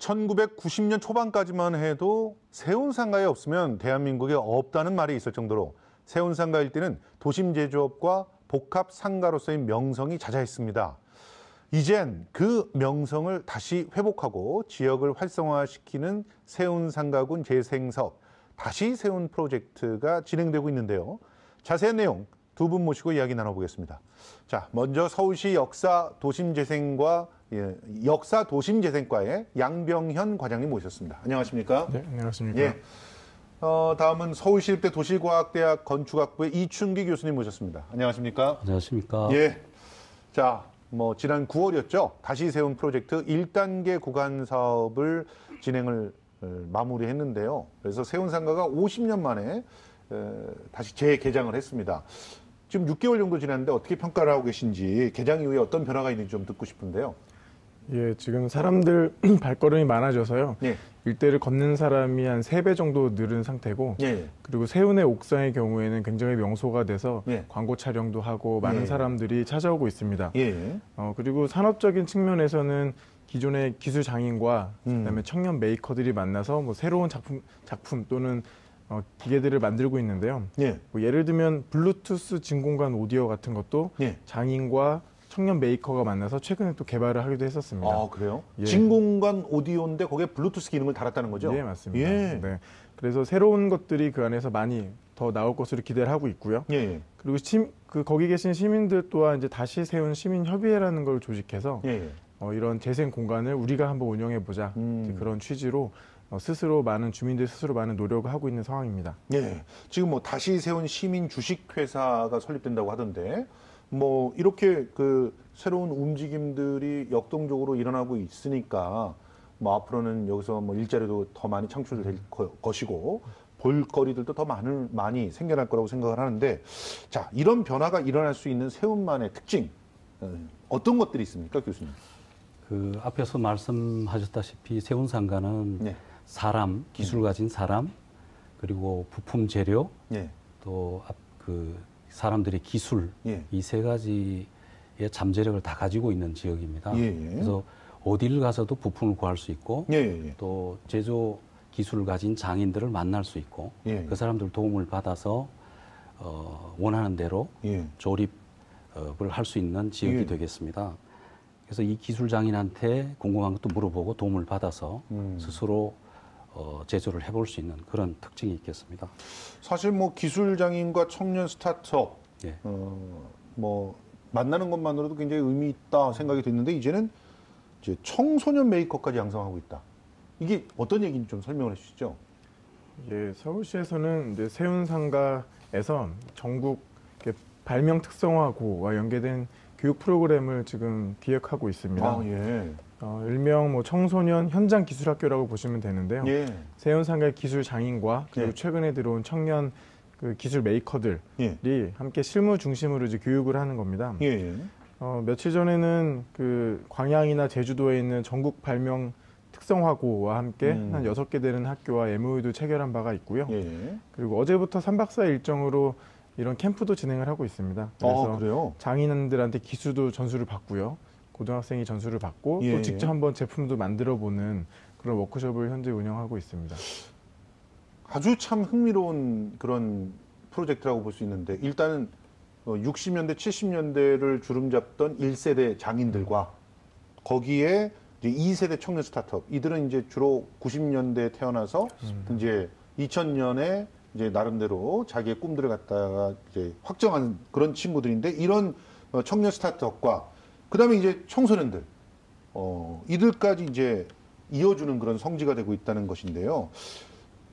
1990년 초반까지만 해도 세운상가에 없으면 대한민국에 없다는 말이 있을 정도로 세운상가 일대는 도심 제조업과 복합 상가로서의 명성이 자자했습니다. 이젠 그 명성을 다시 회복하고 지역을 활성화시키는 세운상가군 재생사업 다시 세운 프로젝트가 진행되고 있는데요. 자세한 내용 두 분 모시고 이야기 나눠보겠습니다. 자, 먼저 서울시 역사도심재생과의 양병현 과장님 모셨습니다. 안녕하십니까? 네, 안녕하십니까? 예. 다음은 서울시립대 도시과학대학 건축학부의 이춘기 교수님 모셨습니다. 안녕하십니까? 안녕하십니까? 예. 자, 지난 9월이었죠. 다시 세운 프로젝트 1단계 구간 사업을 진행을 마무리했는데요. 그래서 세운상가가 50년 만에 다시 재개장을 했습니다. 지금 6개월 정도 지났는데 어떻게 평가를 하고 계신지, 개장 이후에 어떤 변화가 있는지 좀 듣고 싶은데요. 예, 지금 사람들 발걸음이 많아져서요. 예. 일대를 걷는 사람이 한 3배 정도 늘은 상태고, 예. 그리고 세운의 옥상의 경우에는 굉장히 명소가 돼서 예. 광고 촬영도 하고 많은 예. 사람들이 찾아오고 있습니다. 예. 그리고 산업적인 측면에서는 기존의 기술 장인과 그다음에 청년 메이커들이 만나서 새로운 작품 또는 기계들을 만들고 있는데요. 예. 예를 들면 블루투스 진공관 오디오 같은 것도 예. 장인과 청년 메이커가 만나서 최근에 또 개발을 하기도 했었습니다. 아, 그래요? 예. 진공관 오디오인데 거기에 블루투스 기능을 달았다는 거죠? 네, 맞습니다. 예. 네. 그래서 새로운 것들이 그 안에서 많이 더 나올 것으로 기대를 하고 있고요. 예. 그리고 거기 계신 시민들 또한 이제 다시 세운 시민협의회라는 걸 조직해서 예. 이런 재생 공간을 우리가 한번 운영해 보자 그런 취지로 주민들 스스로 많은 노력을 하고 있는 상황입니다. 예. 지금 다시 세운 시민 주식회사가 설립된다고 하던데, 이렇게 새로운 움직임들이 역동적으로 일어나고 있으니까, 앞으로는 여기서 일자리도 더 많이 창출될 것이고, 볼거리들도 더 많이 생겨날 거라고 생각을 하는데, 자, 이런 변화가 일어날 수 있는 세운만의 특징, 어떤 것들이 있습니까, 교수님? 앞에서 말씀하셨다시피 세운상가는 네. 사람, 기술 가진 사람, 그리고 부품 재료, 예. 또 사람들의 기술, 예. 이 세 가지의 잠재력을 다 가지고 있는 지역입니다. 예. 그래서 어디를 가서도 부품을 구할 수 있고, 예. 또 제조 기술을 가진 장인들을 만날 수 있고, 예. 그 사람들 도움을 받아서 원하는 대로 예. 조립을 할 수 있는 지역이 예. 되겠습니다. 그래서 이 기술 장인한테 궁금한 것도 물어보고 도움을 받아서 스스로 제조를 해볼 수 있는 그런 특징이 있겠습니다. 사실 기술 장인과 청년 스타트업, 예. 만나는 것만으로도 굉장히 의미 있다 생각이 됐는데, 이제는 이제 청소년 메이커까지 양성하고 있다. 이게 어떤 얘기인지 좀 설명을 해주시죠. 예, 서울시에서는 이제 세운상가에서 전국 발명 특성화고와 연계된 교육 프로그램을 지금 기획하고 있습니다. 아, 예. 일명 청소년 현장 기술학교라고 보시면 되는데요. 예. 세운상가의 기술 장인과 그리고 예. 최근에 들어온 청년 기술 메이커들이 예. 함께 실무 중심으로 이제 교육을 하는 겁니다. 예. 며칠 전에는 광양이나 제주도에 있는 전국 발명 특성화고와 함께 한 6개 되는 학교와 MOU도 체결한 바가 있고요. 예. 그리고 어제부터 3박 4일 일정으로 이런 캠프도 진행을 하고 있습니다. 그래서 그래요? 장인들한테 기술도 전수를 받고요. 고등학생이 전수를 받고 예. 또 직접 한번 제품도 만들어보는 그런 워크숍을 현재 운영하고 있습니다. 아주 참 흥미로운 그런 프로젝트라고 볼 수 있는데, 일단은 60년대, 70년대를 주름잡던 1세대 장인들과 거기에 이제 2세대 청년 스타트업, 이들은 이제 주로 90년대에 태어나서 이제 2000년에 이제 나름대로 자기의 꿈들을 갖다가 이제 확정한 그런 친구들인데, 이런 청년 스타트업과 그다음에 이제 청소년들, 이들까지 이제 이어주는 그런 성지가 되고 있다는 것인데요.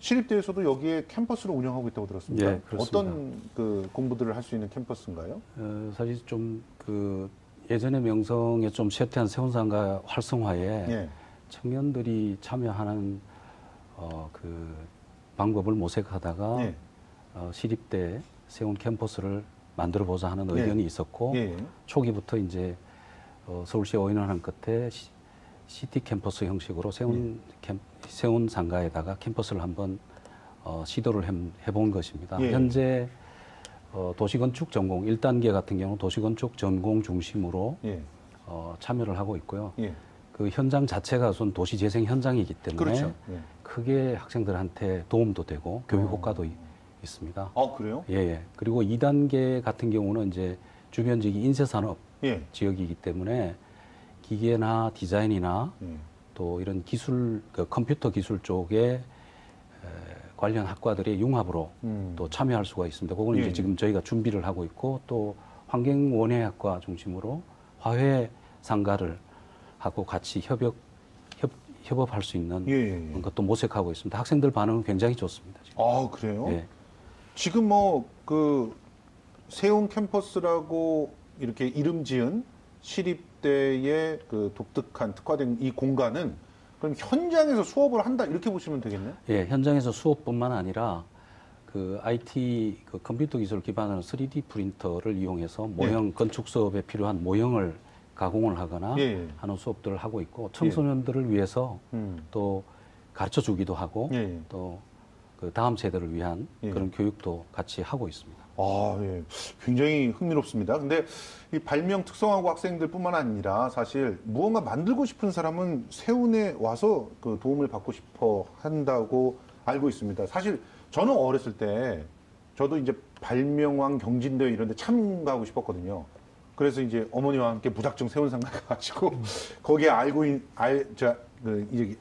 시립대에서도 여기에 캠퍼스를 운영하고 있다고 들었습니다. 예, 그렇습니다. 어떤 공부들을 할 수 있는 캠퍼스인가요? 사실 좀 예전의 명성에 좀 쇠퇴한 세운상가 활성화에 예. 청년들이 참여하는 방법을 모색하다가 예. 시립대 세운 캠퍼스를 만들어 보자 하는 의견이 있었고, 예. 초기부터 이제 서울시에 의논한 끝에 시티 캠퍼스 형식으로 세운 상가에다가 캠퍼스를 한번 시도를 해본 것입니다. 예. 현재 도시건축 전공 1단계 같은 경우 도시건축 전공 중심으로 예. 참여를 하고 있고요. 예. 그 현장 자체가 우선 도시 재생 현장이기 때문에 그렇죠. 예. 크게 학생들한테 도움도 되고 교육 효과도 있습니다. 그래요? 예, 예. 그리고 2단계 같은 경우는 이제 주변 지역이 인쇄산업 예. 지역이기 때문에 기계나 디자인이나 예. 또 이런 기술, 그 컴퓨터 기술 쪽에 관련 학과들이 융합으로 또 참여할 수가 있습니다. 그거는 예. 이제 지금 저희가 준비를 하고 있고 또 환경원예학과 중심으로 화훼 상가를 하고 같이 협업할 수 있는 예. 것도 모색하고 있습니다. 학생들 반응은 굉장히 좋습니다. 지금. 그래요? 예. 지금 뭐 그 세운 캠퍼스라고 이렇게 이름 지은 시립대의 그 독특한 특화된 이 공간은 그럼 현장에서 수업을 한다 이렇게 보시면 되겠네요? 예, 현장에서 수업뿐만 아니라 그 IT 그 컴퓨터 기술 기반으로 3D 프린터를 이용해서 모형 건축 수업에 필요한 모형을 가공을 하거나 예. 하는 수업들을 하고 있고 청소년들을 위해서 또 가르쳐 주기도 하고 예. 또 그 다음 세대를 위한 예. 그런 교육도 같이 하고 있습니다. 예. 굉장히 흥미롭습니다. 근데 이 발명 특성화고 학생들뿐만 아니라 사실 무언가 만들고 싶은 사람은 세운에 와서 그 도움을 받고 싶어 한다고 알고 있습니다. 사실 저는 어렸을 때 저도 이제 발명왕 경진대회 이런 데 참가하고 싶었거든요. 그래서 이제 어머니와 함께 무작정 세운상가 가가지고 거기에 이제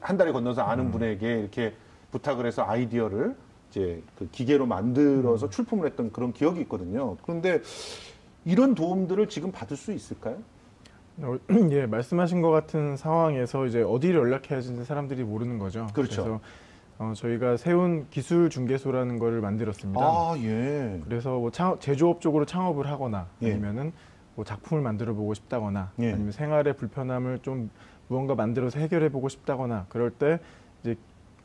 한 달에 건너서 아는 분에게 이렇게 부탁을 해서 아이디어를 이제 그 기계로 만들어서 출품을 했던 그런 기억이 있거든요. 그런데 이런 도움들을 지금 받을 수 있을까요? 예, 말씀하신 것 같은 상황에서 이제 어디를 연락해야 하는지 사람들이 모르는 거죠. 그렇죠. 그래서 저희가 세운 기술 중개소라는 거를 만들었습니다. 예. 그래서 뭐 제조업 쪽으로 창업을 하거나 예. 아니면은 뭐 작품을 만들어 보고 싶다거나 예. 아니면 생활의 불편함을 좀 무언가 만들어서 해결해 보고 싶다거나 그럴 때 이제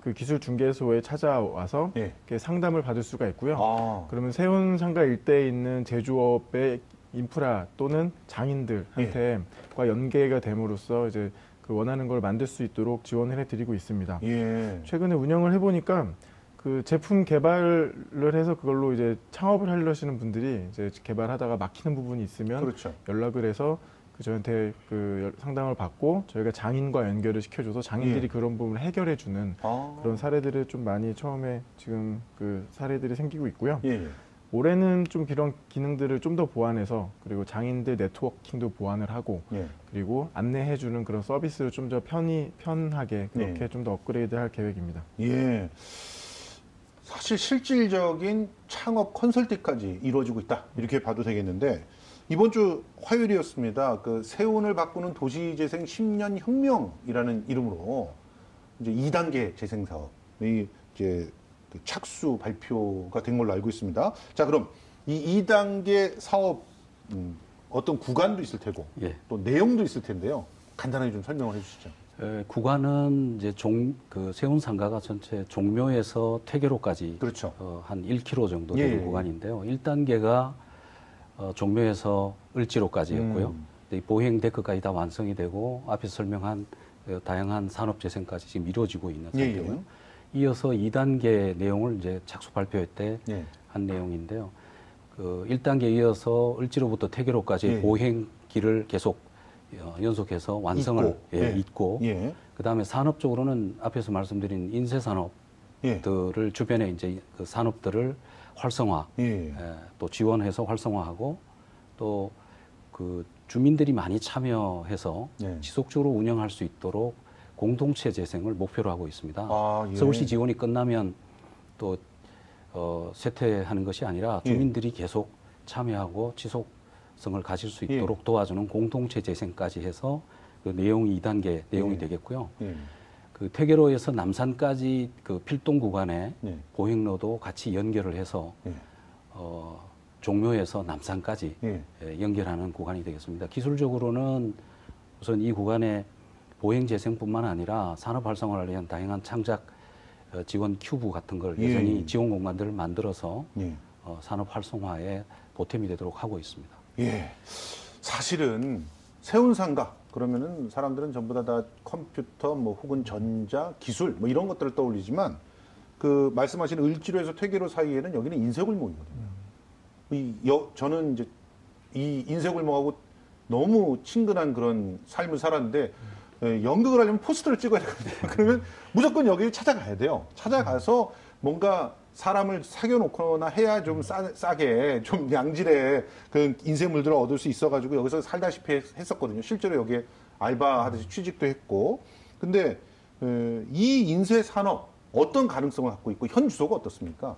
그 기술 중개소에 찾아와서 예. 이렇게 상담을 받을 수가 있고요. 그러면 세운 상가 일대에 있는 제조업의 인프라 또는 장인들한테 과 연계가 됨으로써 이제 그 원하는 걸 만들 수 있도록 지원을 해드리고 있습니다. 예. 최근에 운영을 해보니까 그 제품 개발을 해서 그걸로 이제 창업을 하려시는 분들이 이제 개발하다가 막히는 부분이 있으면 그렇죠. 연락을 해서 저한테 그 상담을 받고 저희가 장인과 연결을 시켜줘서 장인들이 그런 부분을 해결해주는 그런 사례들을 좀 많이 처음에 지금 그 사례들이 생기고 있고요. 예. 올해는 좀 그런 기능들을 좀 더 보완해서 그리고 장인들 네트워킹도 보완을 하고 예. 그리고 안내해주는 그런 서비스를 좀 더 편하게 그렇게 예. 좀 더 업그레이드할 계획입니다. 예. 사실 실질적인 창업 컨설팅까지 이루어지고 있다 이렇게 봐도 되겠는데 이번 주 화요일이었습니다. 그 세운을 바꾸는 도시재생 10년 혁명이라는 이름으로 이제 2단계 재생 사업이 이제 그 착수 발표가 된 걸로 알고 있습니다. 자, 그럼 이 2단계 사업 어떤 구간도 있을 테고 예. 또 내용도 있을 텐데요. 간단하게 좀 설명을 해주시죠. 구간은 이제 그 세운 상가가 전체 종묘에서 퇴계로까지 그렇죠. 한 1km 정도 되는 예. 구간인데요. 1단계가 종묘에서 을지로까지였고요. 이 보행 데크까지 다 완성이 되고 앞에서 설명한 다양한 산업 재생까지 지금 이루어지고 있는 상태고요. 예. 이어서 2단계 내용을 이제 착수 발표회 때 한 예. 내용인데요. 그 1단계 이어서 을지로부터 퇴계로까지 예. 보행길을 계속 연속해서 완성을 잇고 예. 그다음에 산업 쪽으로는 앞에서 말씀드린 인쇄 산업들을 예. 주변에 이제 그 산업들을 활성화 예. 또 지원해서 활성화하고 또 그 주민들이 많이 참여해서 예. 지속적으로 운영할 수 있도록 공동체 재생을 목표로 하고 있습니다. 예. 서울시 지원이 끝나면 또 쇠퇴하는 것이 아니라 주민들이 계속 참여하고 지속성을 가질 수 있도록 도와주는 공동체 재생까지 해서 그 내용이 2단계 내용이 되겠고요. 그 퇴계로에서 남산까지 그 필동 구간에 보행로도 같이 연결을 해서 종묘에서 남산까지 연결하는 구간이 되겠습니다. 기술적으로는 우선 이 구간에 보행 재생뿐만 아니라 산업 활성화를 위한 다양한 창작 지원 큐브 같은 걸 여전히 지원 공간들을 만들어서 산업 활성화에 보탬이 되도록 하고 있습니다. 예. 사실은 세운상가 그러면은 사람들은 전부 다 컴퓨터 뭐 혹은 전자 기술 뭐 이런 것들을 떠올리지만 그 말씀하신 을지로에서 퇴계로 사이에는 여기는 인쇄골목이거든요. 저는 이제 이 인쇄골목하고 너무 친근한 그런 삶을 살았는데 연극을 하려면 포스터를 찍어야 되거든요. 그러면 무조건 여기를 찾아가야 돼요. 찾아가서 뭔가 사람을 사귀어놓거나 해야 좀 싸게, 좀 양질의 그 인쇄물들을 얻을 수 있어가지고 여기서 살다시피 했었거든요. 실제로 여기에 알바하듯이 취직도 했고. 근데 이 인쇄 산업 어떤 가능성을 갖고 있고 현 주소가 어떻습니까?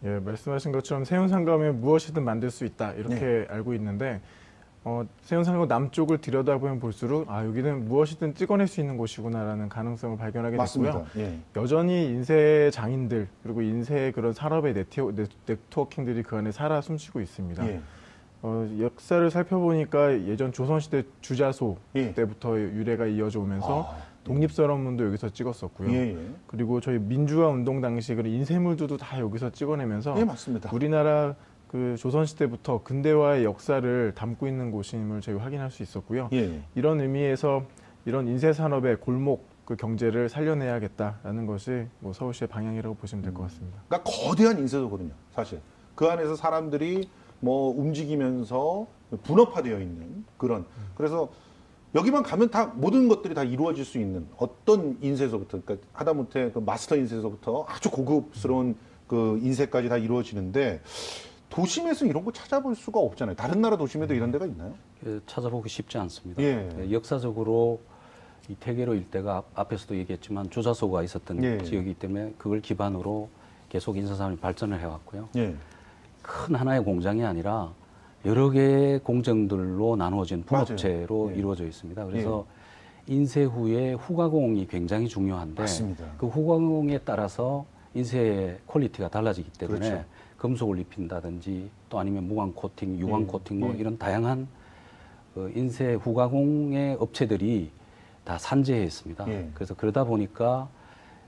예, 말씀하신 것처럼 세운상가면 무엇이든 만들 수 있다 이렇게 알고 있는데 세운상가 남쪽을 들여다보면 볼수록 여기는 무엇이든 찍어낼 수 있는 곳이구나라는 가능성을 발견하게 됐고요. 예. 여전히 인쇄 장인들 그리고 인쇄 그런 산업의 네트워킹들이 그 안에 살아 숨쉬고 있습니다. 예. 역사를 살펴보니까 예전 조선시대 주자소 예. 때부터 유래가 이어져 오면서 독립선언문도 여기서 찍었었고요. 예. 그리고 저희 민주화 운동 당시 그런 인쇄물들도 다 여기서 찍어내면서 예, 맞습니다. 우리나라 그 조선시대부터 근대화의 역사를 담고 있는 곳임을 저희 확인할 수 있었고요. 예. 이런 의미에서 이런 인쇄 산업의 골목 그 경제를 살려내야겠다라는 것이 뭐 서울시의 방향이라고 보시면 될 것 같습니다. 그러니까 거대한 인쇄도거든요, 사실. 그 안에서 사람들이 뭐 움직이면서 분업화되어 있는 그런. 그래서 여기만 가면 다 모든 것들이 다 이루어질 수 있는 어떤 인쇄소부터, 그러니까 하다못해 그 마스터 인쇄소부터 아주 고급스러운 그 인쇄까지 다 이루어지는데 도심에서 이런 거 찾아볼 수가 없잖아요. 다른 나라 도심에도 이런 데가 있나요? 찾아보기 쉽지 않습니다. 예. 역사적으로 이 태계로 일대가 앞에서도 얘기했지만 주자소가 있었던 예. 지역이기 때문에 그걸 기반으로 계속 인쇄산업이 발전을 해왔고요. 예. 큰 하나의 공장이 아니라 여러 개의 공정들로 나누어진 분업체로 맞아요. 예. 이루어져 있습니다. 그래서 인쇄 후에 후가공이 굉장히 중요한데 맞습니다. 그 후가공에 따라서 인쇄의 퀄리티가 달라지기 때문에 그렇죠. 금속을 입힌다든지 또 아니면 무광 코팅, 유광 코팅 뭐 이런 다양한 인쇄 후가공의 업체들이 다 산재해 있습니다. 예. 그래서 그러다 보니까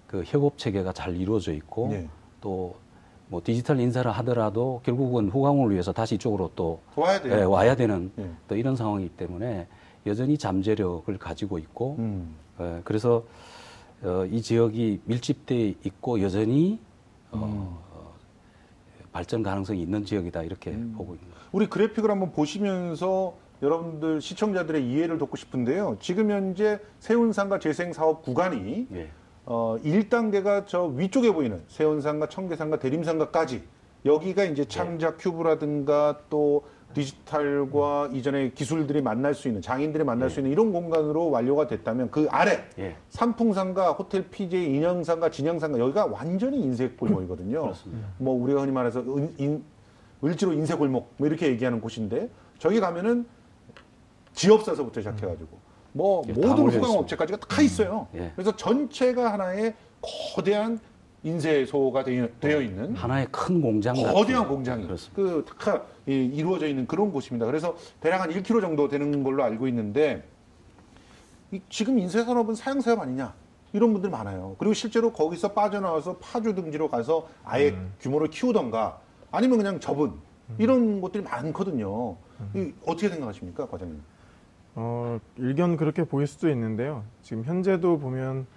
그 협업 체계가 잘 이루어져 있고 예. 또 뭐 디지털 인쇄를 하더라도 결국은 후가공을 위해서 다시 이쪽으로 또 와야 돼요. 와야 되는 예. 또 이런 상황이기 때문에 여전히 잠재력을 가지고 있고 그래서 이 지역이 밀집돼 있고 여전히 발전 가능성이 있는 지역이다 이렇게 보고 있습니다. 우리 그래픽을 한번 보시면서 여러분들 시청자들의 이해를 돕고 싶은데요. 지금 현재 세운상가 재생사업 구간이 예. 1단계가 저 위쪽에 보이는 세운상가, 청계상가, 대림상가까지 여기가 이제 창작 큐브라든가 또 디지털과 이전의 기술들이 만날 수 있는 장인들이 만날 수 있는 이런 공간으로 완료가 됐다면 그 아래 삼풍상가, 호텔 PJ, 인형상가, 진영상가 여기가 완전히 인쇄 골목이거든요. 그렇습니다. 뭐 우리가 흔히 말해서 을지로 인쇄 골목 뭐 이렇게 얘기하는 곳인데 저기 가면은 지업사서부터 시작해가지고 뭐 모든 후광업체까지가 다 있어요. 그래서 전체가 하나의 거대한 인쇄소가 되어 있는 하나의 큰 공장 거대한 공장이 그렇습니다. 다 이루어져 있는 그런 곳입니다. 그래서 대략 한 1km 정도 되는 걸로 알고 있는데 지금 인쇄산업은 사양사업 아니냐 이런 분들 많아요. 그리고 실제로 거기서 빠져나와서 파주 등지로 가서 아예 규모를 키우던가 아니면 그냥 접은 이런 것들이 많거든요. 어떻게 생각하십니까, 과장님? 일견 그렇게 보일 수도 있는데요. 지금 현재도 보면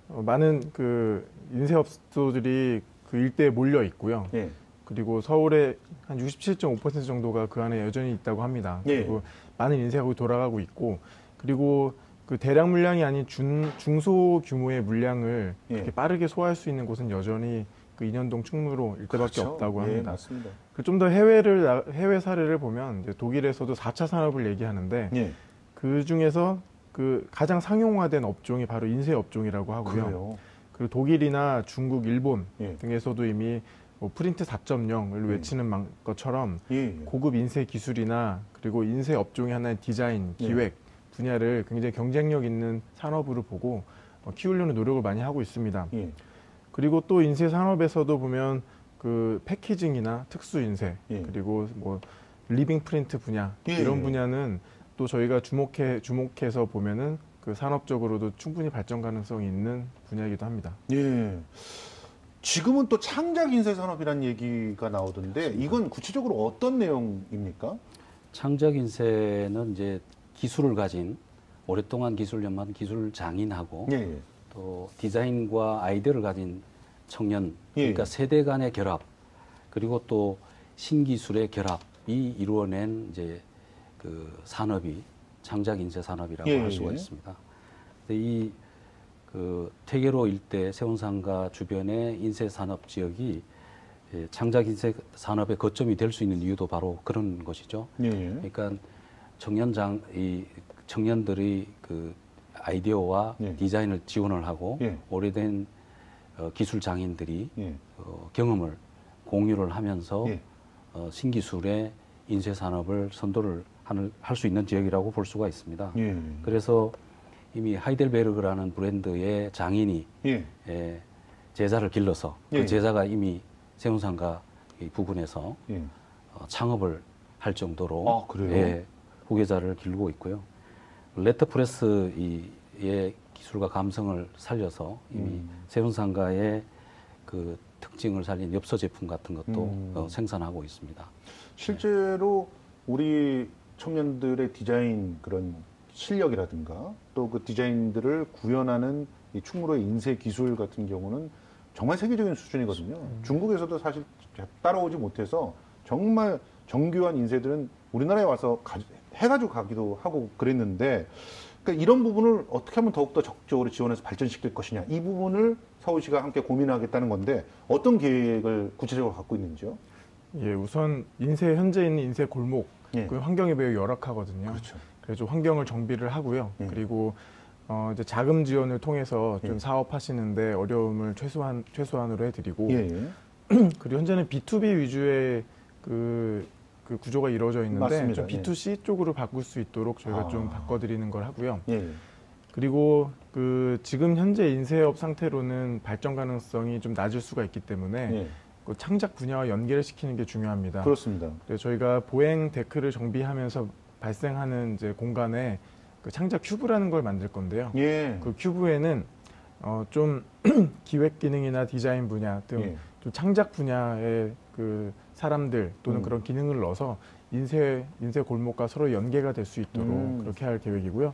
많은 그 인쇄업소들이 그 일대에 몰려 있고요. 예. 그리고 서울의 한 67.5% 정도가 그 안에 여전히 있다고 합니다. 그리고 많은 인쇄가 돌아가고 있고, 그리고 그 대량 물량이 아닌 중소 규모의 물량을 이렇게 빠르게 소화할 수 있는 곳은 여전히 그 인현동 충무로 일대밖에 그렇죠. 없다고 합니다. 맞습니다. 좀 더 해외 사례를 보면 이제 독일에서도 4차 산업을 얘기하는데 그 중에서 그 가장 상용화된 업종이 바로 인쇄 업종이라고 하고요. 그래요. 그리고 독일이나 중국, 일본 예. 등에서도 이미 뭐 프린트 4.0을 외치는 것처럼 고급 인쇄 기술이나 그리고 인쇄 업종의 하나의 디자인, 기획 분야를 굉장히 경쟁력 있는 산업으로 보고 키우려는 노력을 많이 하고 있습니다. 그리고 또 인쇄 산업에서도 보면 그 패키징이나 특수 인쇄 그리고 뭐 리빙 프린트 분야 이런 분야는 또 저희가 주목해서 보면은 그 산업적으로도 충분히 발전 가능성이 있는 분야이기도 합니다. 예. 지금은 또 창작 인쇄 산업이라는 얘기가 나오던데 이건 구체적으로 어떤 내용입니까? 창작 인쇄는 이제 기술을 가진 오랫동안 기술 연구한 기술 장인하고 또 디자인과 아이디어를 가진 청년 그러니까 세대 간의 결합 그리고 또 신기술의 결합이 이루어낸 이제 그 산업이 창작 인쇄 산업이라고 할 수가 있습니다. 이 그 퇴계로 일대 세운상가 주변의 인쇄 산업 지역이 창작 인쇄 산업의 거점이 될 수 있는 이유도 바로 그런 것이죠. 예. 그러니까 이 청년들이 그 아이디어와 예. 디자인을 지원을 하고 예. 오래된 기술 장인들이 예. 경험을 공유를 하면서 예. 신기술의 인쇄 산업을 선도를 할 수 있는 지역이라고 볼 수가 있습니다. 예. 그래서 이미 하이델베르그라는 브랜드의 장인이 예. 제자를 길러서 예. 그 제자가 이미 세운상가 이 부근에서 예. 창업을 할 정도로 아, 그래요? 후계자를 기르고 있고요. 레터프레스의 기술과 감성을 살려서 이미 세운상가의 그 특징을 살린 엽서 제품 같은 것도 생산하고 있습니다. 실제로 우리 청년들의 디자인 그런 실력이라든가 또 그 디자인들을 구현하는 이 충무로의 인쇄 기술 같은 경우는 정말 세계적인 수준이거든요. 중국에서도 사실 따라오지 못해서 정말 정교한 인쇄들은 우리나라에 와서 해가지고 가기도 하고 그랬는데, 그러니까 이런 부분을 어떻게 하면 더욱더 적극적으로 지원해서 발전시킬 것이냐, 이 부분을 서울시가 함께 고민하겠다는 건데 어떤 계획을 구체적으로 갖고 있는지요? 예, 우선 현재 있는 인쇄 골목 예. 그 환경이 매우 열악하거든요. 그렇죠. 그래서 환경을 정비를 하고요. 예. 그리고 이제 자금 지원을 통해서 좀 예. 사업하시는데 어려움을 최소한으로 해드리고, 예, 예. 그리고 현재는 B2B 위주의 그 구조가 이루어져 있는데 맞습니다. 좀 B2C 쪽으로 바꿀 수 있도록 저희가 아. 좀 바꿔드리는 걸 하고요. 예. 그리고 그 지금 현재 인쇄업 상태로는 발전 가능성이 좀 낮을 수가 있기 때문에 예. 그 창작 분야와 연계를 시키는 게 중요합니다. 그렇습니다. 그래서 저희가 보행 데크를 정비하면서 발생하는 이제 공간에 그 창작 큐브라는 걸 만들 건데요. 예. 그 큐브에는 좀 기획 기능이나 디자인 분야 등 예. 좀 창작 분야의 그 사람들 또는 그런 기능을 넣어서 인쇄 골목과 서로 연계가 될 수 있도록 그렇게 할 계획이고요.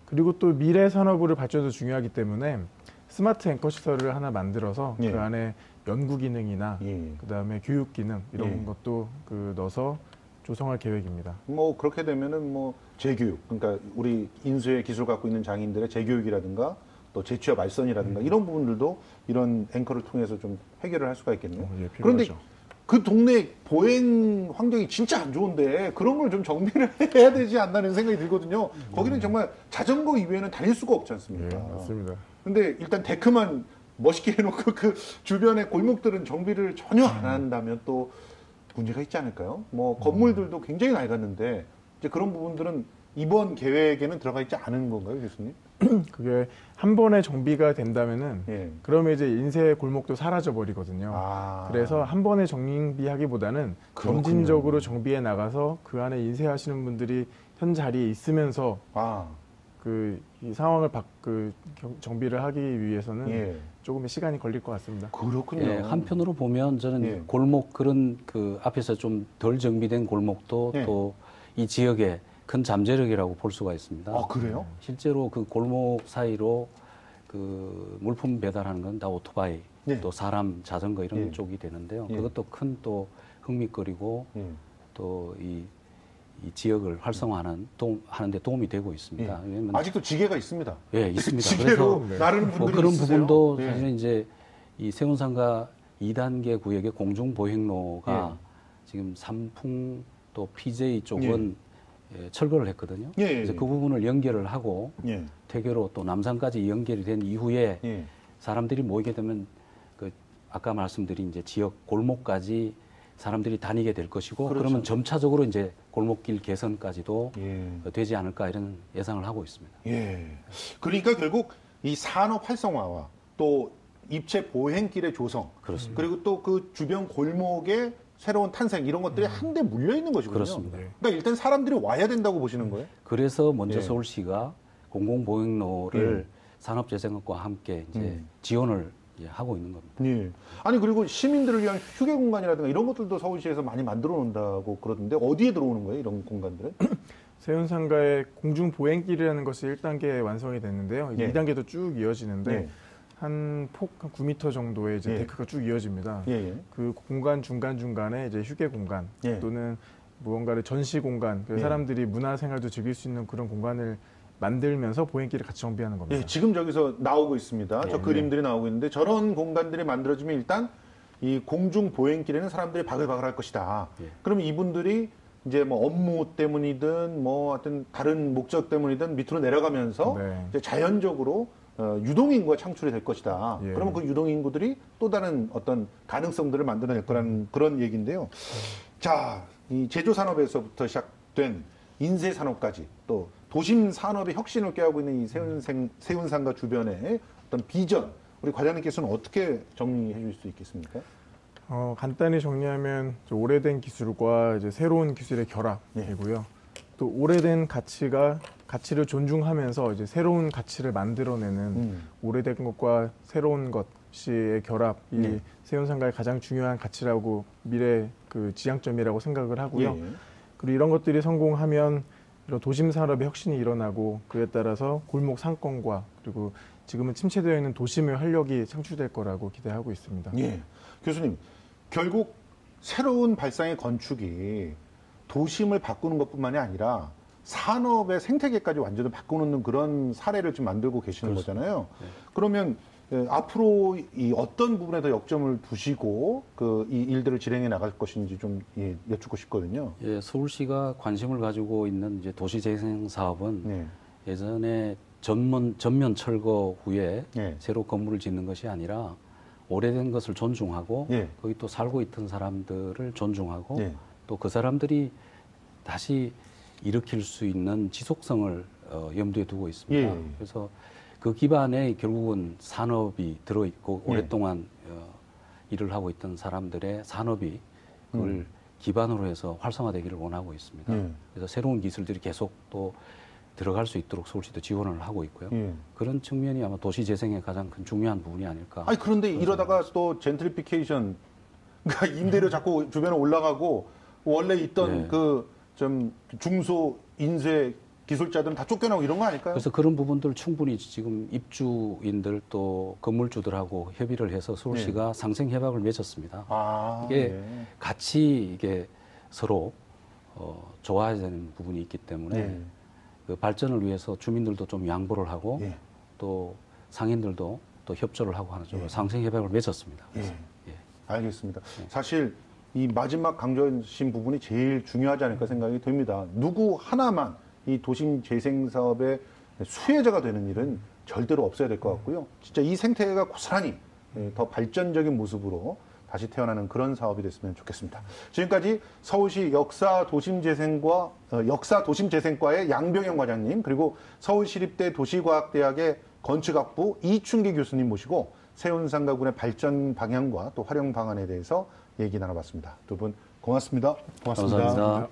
그리고 또 미래 산업으로 발전도 중요하기 때문에 스마트 앵커 시설을 하나 만들어서 예. 그 안에 연구 기능이나 예. 그다음에 교육 기능 이런 예. 것도 그 넣어서 조성할 계획입니다. 뭐 그렇게 되면은 뭐 재교육, 그러니까 우리 인쇄 기술 갖고 있는 장인들의 재교육이라든가 또 재취업 알선이라든가 이런 부분들도 이런 앵커를 통해서 좀 해결을 할 수가 있겠네요. 예, 그런데 필요하죠. 그 동네 보행 환경이 진짜 안 좋은데 그런 걸 좀 정비를 해야 되지 않나는 생각이 들거든요. 거기는 정말 자전거 이외에는 다닐 수가 없지 예, 않습니까? 맞습니다. 근데 일단 데크만 멋있게 해놓고 그 주변의 골목들은 정비를 전혀 안 한다면 또 문제가 있지 않을까요? 뭐 건물들도 굉장히 낡았는데 이제 그런 부분들은 이번 계획에는 들어가 있지 않은 건가요, 교수님? 그게 한 번에 정비가 된다면은 예. 그러면 이제 인쇄 골목도 사라져 버리거든요. 아. 그래서 한 번에 정비하기보다는 그렇군요. 점진적으로 정비해 나가서 그 안에 인쇄하시는 분들이 현 자리에 있으면서 아, 이 상황을 정비를 하기 위해서는 예. 조금의 시간이 걸릴 것 같습니다. 그렇군요. 예, 한편으로 보면 저는 예. 골목 그런 그 앞에서 좀 덜 정비된 골목도 예. 또 이 지역의 큰 잠재력이라고 볼 수가 있습니다. 아, 그래요? 실제로 그 골목 사이로 그 물품 배달하는 건 다 오토바이, 예. 또 사람, 자전거 이런 예. 쪽이 되는데요. 예. 그것도 큰 또 흥미거리고 예. 또 이 지역을 활성화하는 하는데 도움이 되고 있습니다. 예. 왜냐면 아직도 지게가 있습니다. 예, 있습니다. 지게로 그래서 나르는 분들이 뭐 그런 있으세요? 부분도 예. 사실은 이제 이 세운상가 2단계 구역의 공중 보행로가 지금 삼풍 또 PJ 쪽은 철거를 했거든요. 예, 그래서 그 부분을 연결을 하고 예. 퇴계로 또 남산까지 연결이 된 이후에 예. 사람들이 모이게 되면 그 아까 말씀드린 이제 지역 골목까지 사람들이 다니게 될 것이고 그렇죠. 그러면 점차적으로 이제 골목길 개선까지도 예. 되지 않을까 이런 예상을 하고 있습니다. 예. 그러니까 결국 이 산업 활성화와 또 입체 보행길의 조성, 그렇습니다. 그리고 또 그 주변 골목의 새로운 탄생 이런 것들이 한데 물려 있는 것이군요. 그렇습니다. 그러니까 일단 사람들이 와야 된다고 보시는 거예요? 그래서 먼저 예. 서울시가 공공보행로를 산업재생과 함께 이제 지원을 하고 있는 겁니다. 예. 아니 그리고 시민들을 위한 휴게 공간이라든가 이런 것들도 서울시에서 많이 만들어 놓는다고 그러던데 어디에 들어오는 거예요? 이런 공간들은? 세운상가의 공중 보행길이라는 것이 1단계 완성이 됐는데요. 예. 2단계도 쭉 이어지는데 예. 한 9m 정도의 이제 예. 데크가 쭉 이어집니다. 예, 예. 그 공간 중간중간에 이제 휴게 공간 예. 또는 무언가를 전시 공간, 예. 사람들이 문화 생활도 즐길 수 있는 그런 공간을 만들면서 보행길을 같이 정비하는 겁니다. 예, 지금 저기서 나오고 있습니다. 저 그림들이 나오고 있는데 저런 공간들이 만들어지면 일단 이 공중 보행길에는 사람들이 바글바글할 것이다. 예. 그럼 이분들이 이제 뭐 업무 때문이든 뭐 하여튼 다른 목적 때문이든 밑으로 내려가면서 네. 이제 자연적으로 유동인구가 창출이 될 것이다. 예. 그러면 그 유동인구들이 또 다른 어떤 가능성들을 만들어낼 거라는 그런 얘기인데요. 자, 이 제조산업에서부터 시작된 인쇄산업까지 또 도심 산업의 혁신을 꾀하고 있는 이 세운상가 주변의 어떤 비전, 우리 과장님께서는 어떻게 정리해 줄 수 있겠습니까? 간단히 정리하면 오래된 기술과 이제 새로운 기술의 결합이고요. 또 오래된 가치를 존중하면서 이제 새로운 가치를 만들어내는 오래된 것과 새로운 것의 결합이 세운상가의 가장 중요한 가치라고 미래 그 지향점이라고 생각을 하고요. 예. 그리고 이런 것들이 성공하면 이런 도심 산업의 혁신이 일어나고 그에 따라서 골목 상권과 그리고 지금은 침체되어 있는 도심의 활력이 창출될 거라고 기대하고 있습니다. 예. 교수님, 결국 새로운 발상의 건축이 도심을 바꾸는 것뿐만이 아니라 산업의 생태계까지 완전히 바꾸는 그런 사례를 지금 만들고 계시는 그렇습니다. 거잖아요. 네. 그러면 앞으로 이 어떤 부분에 더 역점을 두시고 그 이 일들을 진행해 나갈 것인지 좀 여쭙고 싶거든요. 예, 서울시가 관심을 가지고 있는 이제 도시재생 사업은 네. 예전에 전면 철거 후에 예. 새로 건물을 짓는 것이 아니라 오래된 것을 존중하고 예. 거기 또 살고 있던 사람들을 존중하고 예. 또 그 사람들이 다시 일으킬 수 있는 지속성을 염두에 두고 있습니다. 예. 그래서 그 기반에 결국은 산업이 들어있고 예. 오랫동안 일을 하고 있던 사람들의 산업이 그걸 기반으로 해서 활성화되기를 원하고 있습니다. 예. 그래서 새로운 기술들이 계속 또 들어갈 수 있도록 서울시도 지원을 하고 있고요. 예. 그런 측면이 아마 도시 재생의 가장 큰 중요한 부분이 아닐까. 아니 그런데 이러다가 또 젠트리피케이션, 그러니까 임대료 자꾸 주변에 올라가고 원래 있던 네. 그 좀 중소 인쇄 기술자들은 다 쫓겨나고 이런 거 아닐까요? 그래서 그런 부분들 충분히 지금 입주인들 또 건물주들하고 협의를 해서 서울시가 상생 협약을 맺었습니다. 아, 이게 예. 같이 이게 서로 좋아야 되는 부분이 있기 때문에 예. 그 발전을 위해서 주민들도 좀 양보를 하고 예. 또 상인들도 또 협조를 하고 하는 쪽으로 상생 협약을 맺었습니다. 예. 그래서, 예. 알겠습니다. 사실 이 마지막 강조하신 부분이 제일 중요하지 않을까 생각이 듭니다. 누구 하나만 이 도심 재생 사업의 수혜자가 되는 일은 절대로 없어야 될 것 같고요. 진짜 이 생태계가 고스란히 더 발전적인 모습으로 다시 태어나는 그런 사업이 됐으면 좋겠습니다. 지금까지 서울시 역사 도심재생과의 양병영 과장님, 그리고 서울시립대 도시과학대학의 건축학부 이춘기 교수님 모시고 세운상가군의 발전 방향과 또 활용 방안에 대해서 얘기 나눠봤습니다. 두 분 고맙습니다. 감사합니다.